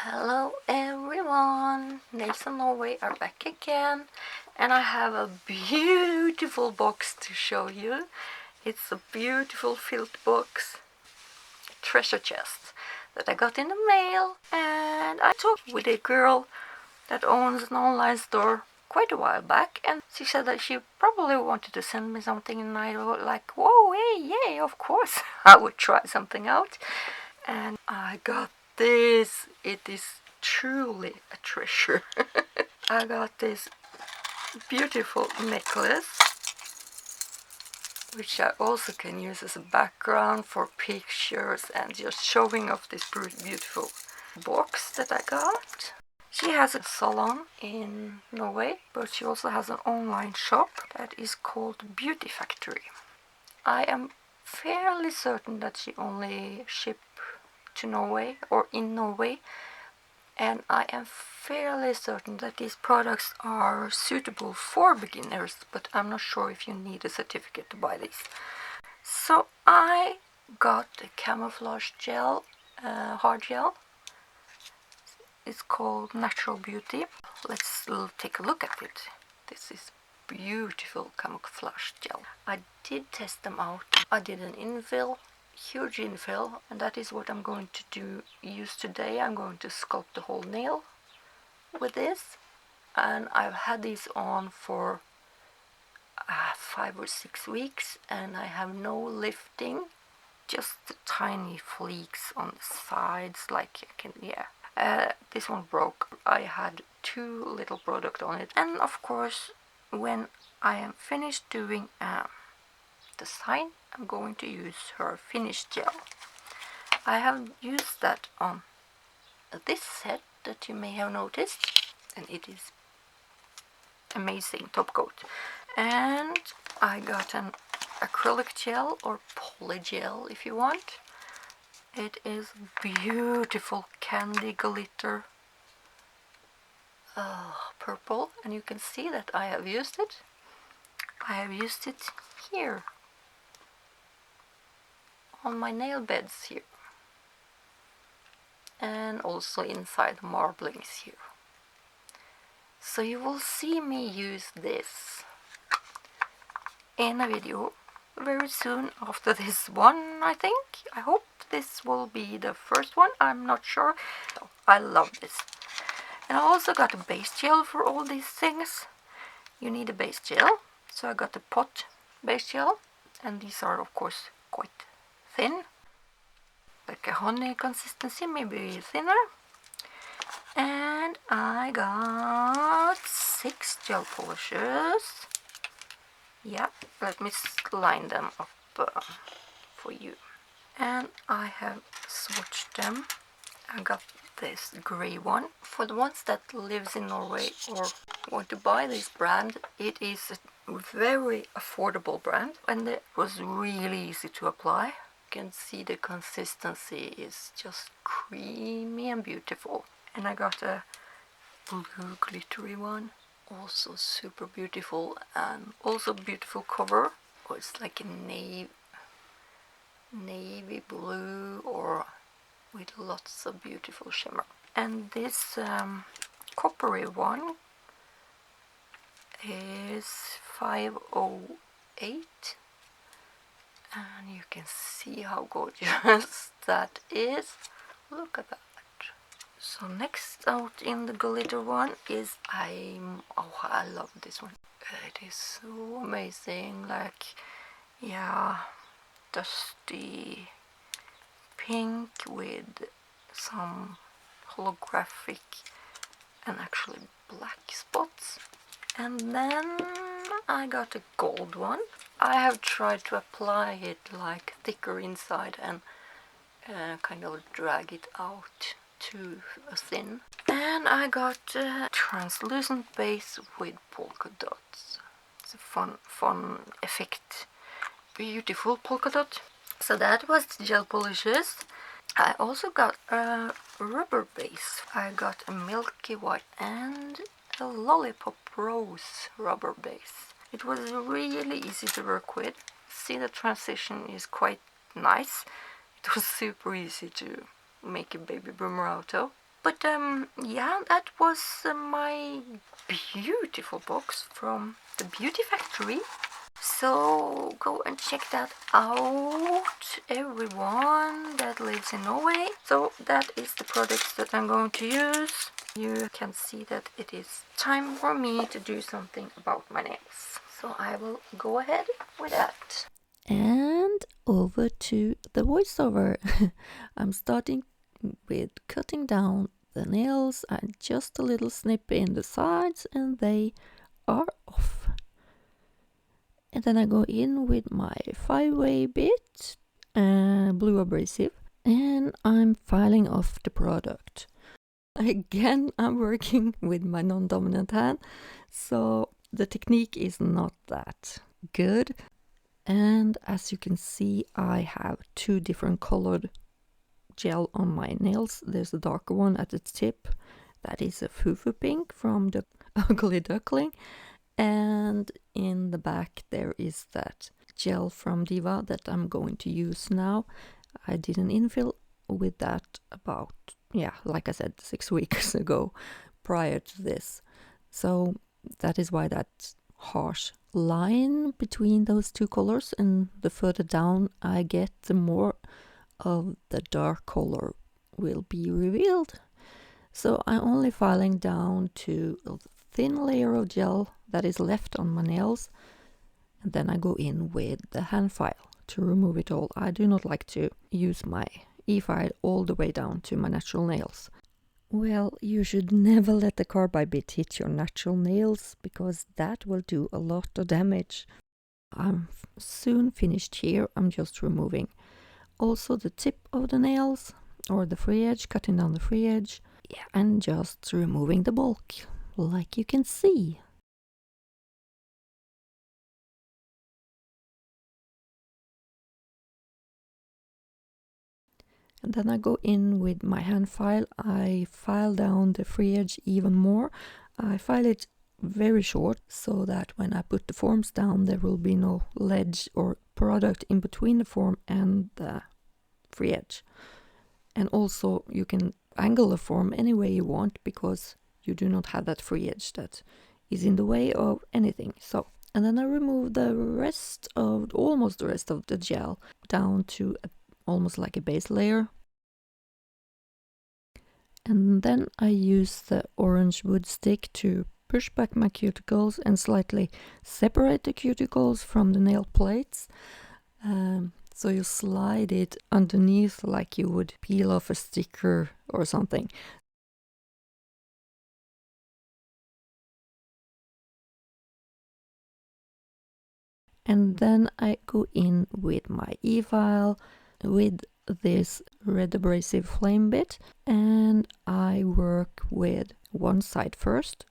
Hello everyone, Nails of Norway are back again, and I have a beautiful box to show you. It's a beautiful filled box, treasure chest, that I got in the mail, and I talked with a girl that owns an online store quite a while back, and she said that she probably wanted to send me something, and I was like, whoa, hey, yay, of course, I would try something out. And I got this. It is truly a treasure. I got this beautiful necklace, which I also can use as a background for pictures and just showing off this beautiful box that I got. She has a salon in Norway, but she also has an online shop that is called Beautyfactory. I am fairly certain that she only ships to Norway or in Norway, and I am fairly certain that these products are suitable for beginners, but I'm not sure if you need a certificate to buy these. So I got a Camouflage gel, hard gel. It's called Natural Beauty. Let's take a look at it. This is beautiful Camouflage gel. I did test them out. I did an infill, huge infill, and that is what I'm going to use today. I'm going to sculpt the whole nail with this, and I've had these on for 5 or 6 weeks, and I have no lifting, just the tiny fleeks on the sides, like you can, this one broke. I had too little product on it, and of course when I am finished doing the sign, I'm going to use her finish gel. I have used that on this set that you may have noticed, and it is amazing top coat. And I got an acrylic gel, or poly gel if you want. It is beautiful candy glitter purple, and you can see that I have used it. I have used it here on my nail beds here, and also inside the marblings here. So you will see me use this in a video very soon after this one, I think. I hope this will be the first one, I'm not sure. I love this. And I also got a base gel for all these things. You need a base gel, so I got a pot base gel, and these are of course quite thin, like a honey consistency, maybe thinner. And I got 6 gel polishes. Yeah, let me line them up for you. And I have swatched them. I got this grey one. For the ones that lives in Norway or want to buy this brand, it is a very affordable brand, and it was really easy to apply. You can see the consistency is just creamy and beautiful. And I got a blue glittery one, also super beautiful, and also beautiful cover. Oh, it's like a navy blue, or with lots of beautiful shimmer. And this coppery one is 508, and you can see how gorgeous that is. Look at that. So next out in the glitter one is I love this one. It is so amazing, like, yeah, dusty pink with some holographic and actually black spots. And then I got a gold one. I have tried to apply it like thicker inside and kind of drag it out to a thin. And I got a translucent base with polka dots. It's a fun effect. Beautiful polka dot. So that was the gel polishes. I also got a rubber base. I got a milky white and a lollipop rose rubber base. It was really easy to work with. See, the transition is quite nice. It was super easy to make a baby boomer out of. But yeah, that was my beautiful box from the Beauty Factory. So go and check that out, everyone that lives in Norway. So that is the products that I'm going to use. You can see that it is time for me to do something about my nails. So I will go ahead with that. And over to the voiceover. I'm starting with cutting down the nails and just a little snip in the sides, and they are off. And then I go in with my 5-way bit, blue abrasive, and I'm filing off the product. Again, I'm working with my non-dominant hand, so the technique is not that good. And as you can see, I have 2 different colored gel on my nails. There's a darker one at the tip. That is a fufu pink from the Ugly Duckling. And in the back there is that gel from D.I.V.A that I'm going to use now. I did an infill with that about, like I said, 6 weeks ago prior to this. So that is why that harsh line between those 2 colors, and the further down I get, the more of the dark color will be revealed. So I'm only filing down to a thin layer of gel that is left on my nails, and then I go in with the hand file to remove it all. I do not like to use my efile all the way down to my natural nails. Well, you should never let the carbide bit hit your natural nails, because that will do a lot of damage. I'm soon finished here. I'm just removing also the tip of the nails, or the free edge, cutting down the free edge, and just removing the bulk, like you can see. And then I go in with my hand file. I file down the free edge even more. I file it very short so that when I put the forms down, there will be no ledge or product in between the form and the free edge. And also you can angle the form any way you want, because you do not have that free edge that is in the way of anything. So, and then I remove the rest of, almost the rest of the gel down to almost like a base layer. And then I use the orange wood stick to push back my cuticles and slightly separate the cuticles from the nail plates. So you slide it underneath like you would peel off a sticker or something. And then I go in with my efile with this red abrasive flame bit, and I work with one side first.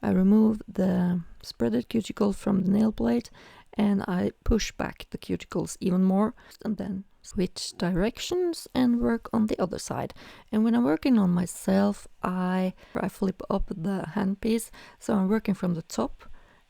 I remove the spreaded cuticle from the nail plate, and I push back the cuticles even more, and then switch directions and work on the other side. And when I'm working on myself, I flip up the handpiece, so I'm working from the top,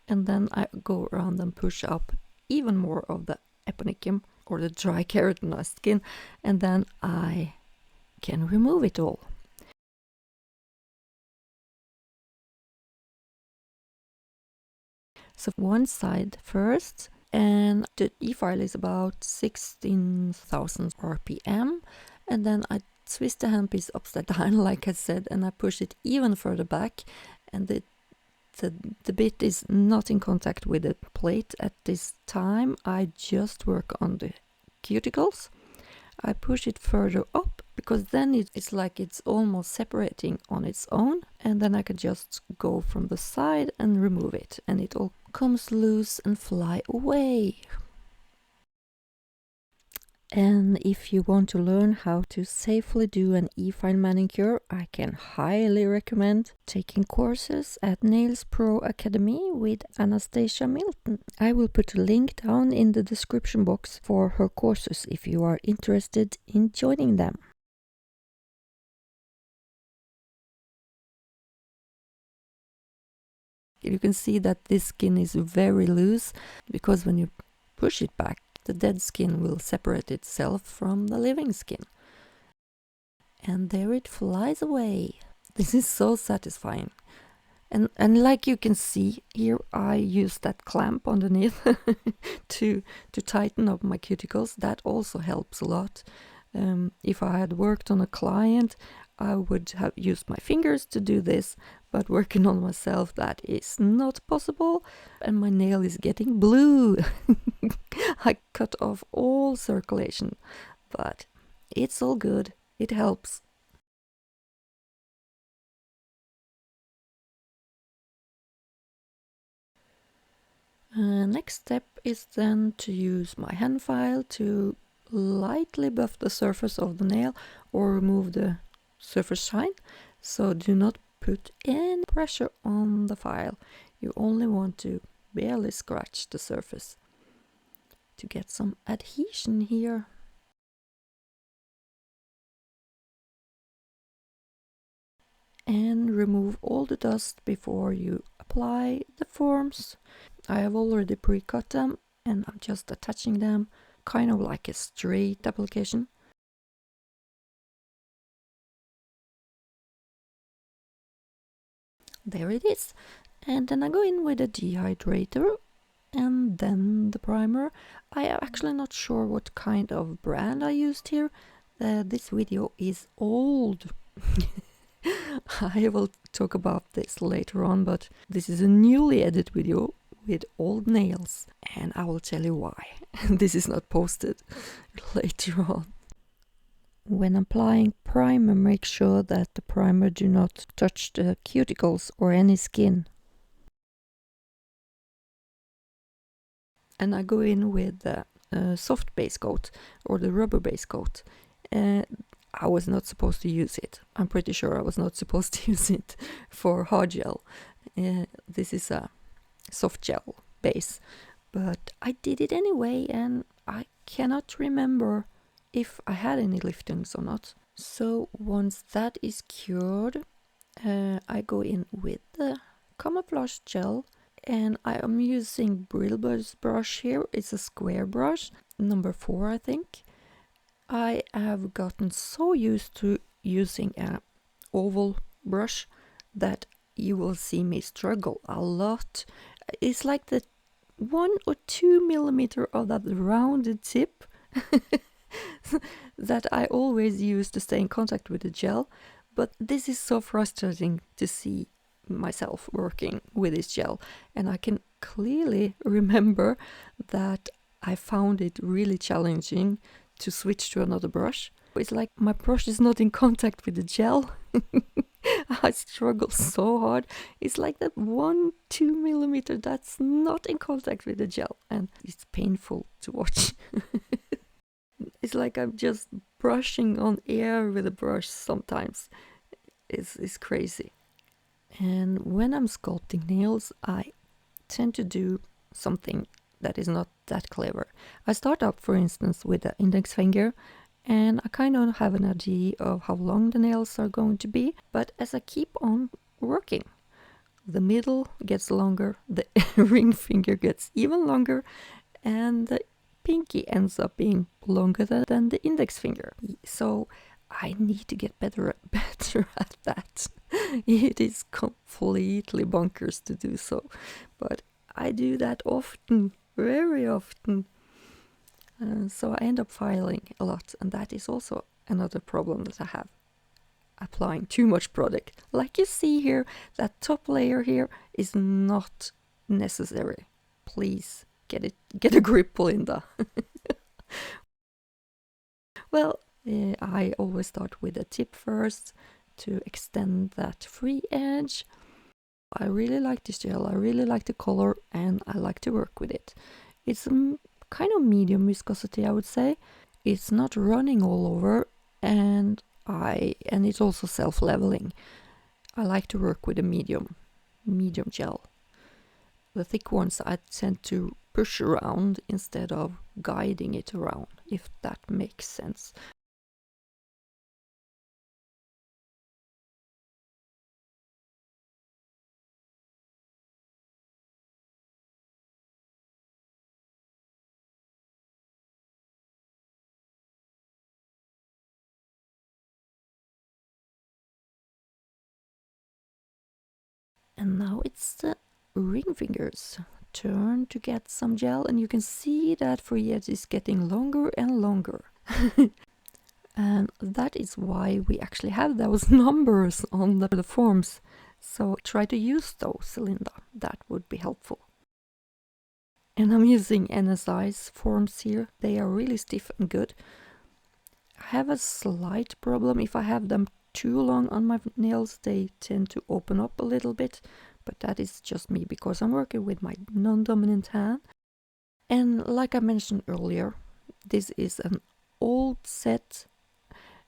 and then I go around and push up even more of the epinicum, or the dry keratinized skin, and then I can remove it all. So one side first, and the efile is about 16,000 RPM, and then I twist the handpiece upside down like I said, and I push it even further back, and the bit is not in contact with the plate at this time. I just work on the cuticles. I push it further up, because then it's like it's almost separating on its own, and then I can just go from the side and remove it, and it all comes loose and fly away. And if you want to learn how to safely do an efile manicure, I can highly recommend taking courses at Nails Pro Academy with Anastasia Milton. I will put a link down in the description box for her courses if you are interested in joining them. You can see that this skin is very loose, because when you push it back, the dead skin will separate itself from the living skin. And there it flies away. This is so satisfying. And like you can see here, I use that clamp underneath to tighten up my cuticles. That also helps a lot. If I had worked on a client, I would have used my fingers to do this, but working on myself, that is not possible. And my nail is getting blue. I cut off all circulation, but it's all good. It helps. Next step is then to use my hand file to lightly buff the surface of the nail or remove the surface shine. So do not put any pressure on the file. You only want to barely scratch the surface to get some adhesion here. And remove all the dust before you apply the forms. I have already pre-cut them and I'm just attaching them, kind of like a straight application. There it is. And then I go in with a dehydrator and then the primer. I am actually not sure what kind of brand I used here. This video is old. I will talk about this later on, but this is a newly edited video with old nails, and I will tell you why. This is not posted later on. When applying primer, make sure that the primer do not touch the cuticles or any skin. And I go in with the soft base coat or the rubber base coat. I was not supposed to use it. I'm pretty sure I was not supposed to use it for hard gel. This is a soft gel base, but I did it anyway, and I cannot remember if I had any liftings or not. So once that is cured, I go in with the Camouflage gel, and I am using Brilbus brush here. It's a square brush, number 4 I think. I have gotten so used to using an oval brush that you will see me struggle a lot. It's like the 1 or 2 millimeter of that rounded tip that I always use to stay in contact with the gel. But this is so frustrating to see myself working with this gel, and I can clearly remember that I found it really challenging to switch to another brush. It's like my brush is not in contact with the gel. I struggle so hard. It's like that 1-2 millimeter that's not in contact with the gel, and it's painful to watch. It's like I'm just brushing on air with a brush sometimes. It's crazy. And when I'm sculpting nails, I tend to do something that is not that clever. I start up, for instance, with the index finger, and I kind of have an idea of how long the nails are going to be, but as I keep on working, the middle gets longer, the ring finger gets even longer, and the pinky ends up being longer than the index finger. So I need to get better at that. It is completely bonkers to do so, but I do that often, very often. So I end up filing a lot, and that is also another problem that I have. Applying too much product. Like you see here, that top layer here is not necessary. Please get a grip, Elinda. Well, I always start with a tip first to extend that free edge. I really like this gel, I really like the color, and I like to work with it. It's kind of medium viscosity, I would say. It's not running all over, and it's also self-leveling. I like to work with a medium gel. The thick ones I tend to push around instead of guiding it around, if that makes sense. And now it's the ring fingers turn to get some gel, and you can see that for years it's getting longer and longer. And that is why we actually have those numbers on the forms. So try to use those, Elinda. That would be helpful. And I'm using NSI's forms here. They are really stiff and good. I have a slight problem. If I have them too long on my nails, they tend to open up a little bit. But that is just me because I'm working with my non-dominant hand. And like I mentioned earlier, this is an old set.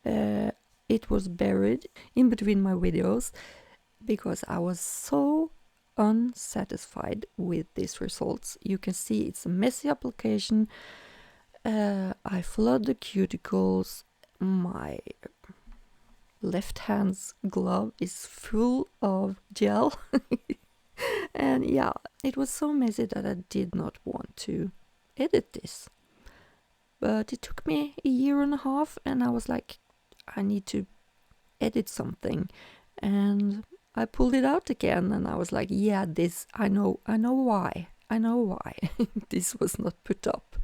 It was buried in between my videos because I was so unsatisfied with these results. You can see it's a messy application. I flood the cuticles. My left hand's glove is full of gel. And yeah, it was so messy that I did not want to edit this. But it took me a year and a half, and I was like, I need to edit something. And I pulled it out again, and I was like, yeah, this, I know why this was not put up.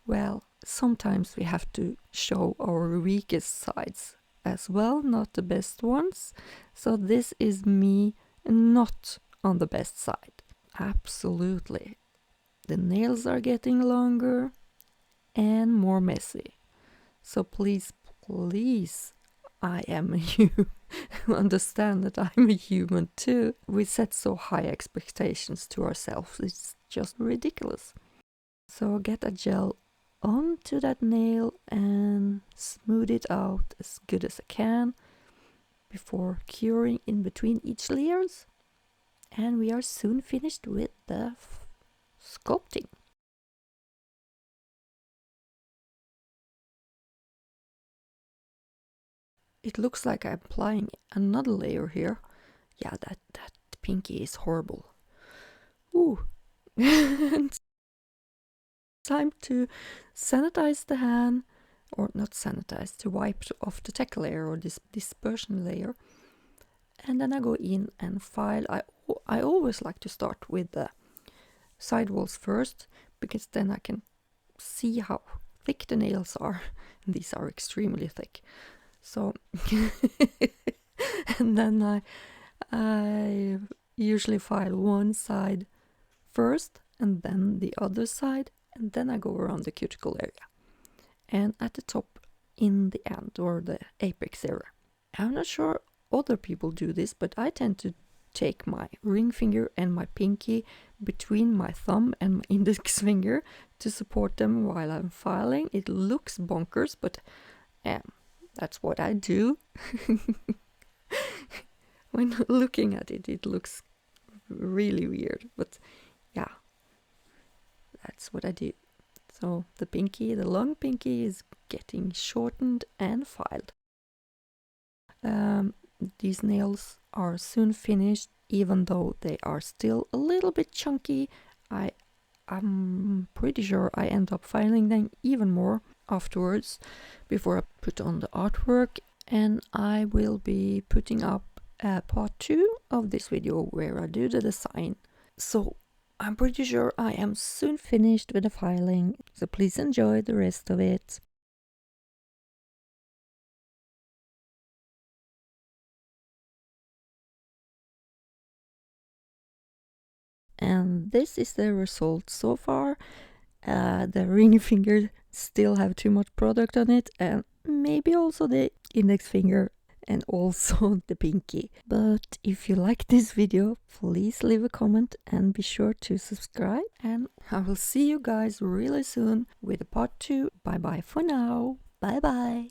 Well, sometimes we have to show our weakest sides as well, not the best ones. So this is me not on the best side. Absolutely. The nails are getting longer and more messy. So please, I am you. Understand that I'm a human too. We set so high expectations to ourselves. It's just ridiculous. So get a gel onto that nail and smooth it out as good as I can before curing in between each layers. And we are soon finished with the sculpting. It looks like I'm applying another layer here. Yeah, that pinky is horrible. Ooh. Time to sanitize the hand, or not sanitize, to wipe off the tack layer or this dispersion layer. And then I go in and file. I always like to start with the side walls first, because then I can see how thick the nails are. These are extremely thick. So, and then I usually file one side first and then the other side, and then I go around the cuticle area and at the top in the end, or the apex area. I'm not sure other people do this, but I tend to take my ring finger and my pinky between my thumb and my index finger to support them while I'm filing. It looks bonkers, but that's what I do. When looking at it, it looks really weird, but yeah, that's what I do. So the pinky, the long pinky, is getting shortened and filed. These nails are soon finished, even though they are still a little bit chunky. I'm pretty sure I end up filing them even more afterwards before I put on the artwork, and I will be putting up part 2 of this video where I do the design. So I'm pretty sure I am soon finished with the filing, so please enjoy the rest of it. And this is the result so far. The ring finger still have too much product on it, and maybe also the index finger and also the pinky. But if you like this video, please leave a comment and be sure to subscribe, and I will see you guys really soon with part 2. Bye bye for now. Bye bye.